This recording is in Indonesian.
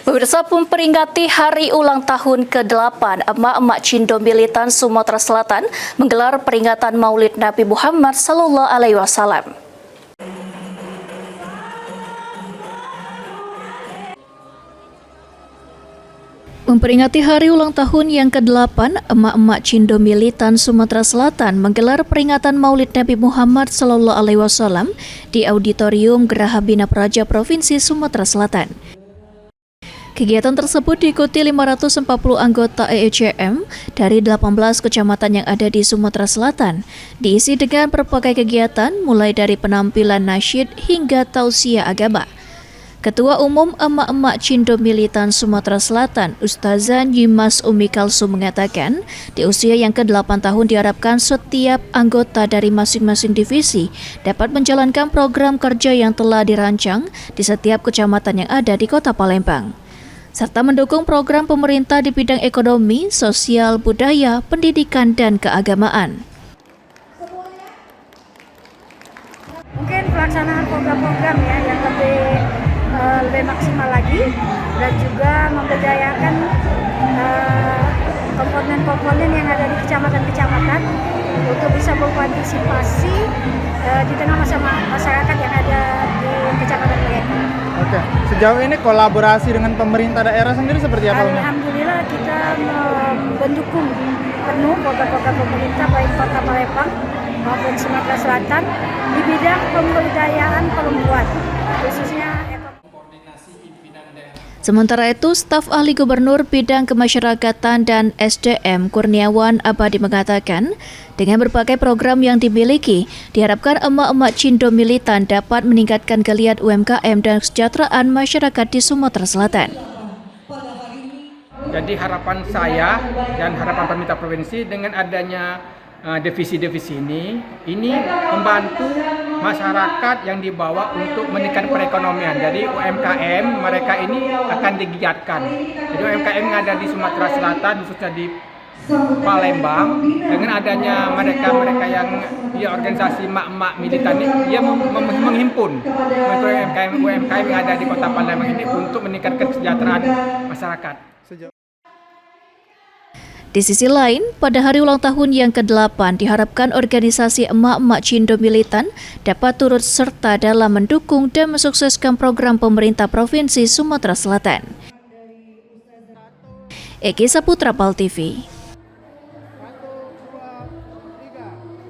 Pemirsa, memperingati hari ulang tahun ke-8 emak-emak Cindo Militan Sumatera Selatan menggelar peringatan Maulid Nabi Muhammad SAW. Memperingati hari ulang tahun yang ke-8, emak-emak Cindo Militan Sumatera Selatan menggelar peringatan Maulid Nabi Muhammad SAW di Auditorium Geraha Bina Praja Provinsi Sumatera Selatan. Kegiatan tersebut diikuti 540 anggota EECM dari 18 kecamatan yang ada di Sumatera Selatan, diisi dengan berbagai kegiatan mulai dari penampilan nasyid hingga tausiah agama. Ketua Umum Emak-emak Cindo Militan Sumatera Selatan, Ustazah Nyimas Umi Kalsum mengatakan, di usia yang ke-8 tahun diharapkan setiap anggota dari masing-masing divisi dapat menjalankan program kerja yang telah dirancang di setiap kecamatan yang ada di Kota Palembang, serta mendukung program pemerintah di bidang ekonomi, sosial, budaya, pendidikan, dan keagamaan. Mungkin pelaksanaan program-program yang lebih maksimal lagi, dan juga memberdayakan komponen-komponen yang ada di kecamatan-kecamatan untuk bisa berpartisipasi di tengah masyarakat yang ada di kecamatan mereka. Oke, sejauh ini kolaborasi dengan pemerintah daerah sendiri seperti apa? Alhamdulillah kita mendukung penuh program-program pemerintah baik Kota Palembang maupun Sumatera Selatan di bidang pemberdayaan perempuan, khususnya Sementara itu, staf ahli Gubernur Bidang Kemasyarakatan dan SDM Kurniawan Abadi mengatakan, dengan berbagai program yang dimiliki, diharapkan emak-emak Cindo Militan dapat meningkatkan geliat UMKM dan kesejahteraan masyarakat di Sumatera Selatan. Jadi harapan saya dan harapan pemerintah provinsi dengan adanya divisi-divisi ini membantu masyarakat yang dibawa untuk meningkatkan perekonomian. Jadi UMKM mereka ini akan digiatkan. Jadi UMKM yang ada di Sumatera Selatan, khususnya di Palembang, dengan adanya mereka yang di organisasi emak-emak militan ini, dia menghimpun UMKM yang ada di Kota Palembang ini untuk meningkatkan kesejahteraan masyarakat. Di sisi lain, pada hari ulang tahun yang ke-8 diharapkan organisasi emak-emak Cindo Militan dapat turut serta dalam mendukung dan mensukseskan program pemerintah Provinsi Sumatera Selatan. Eki Saputra, PAL TV.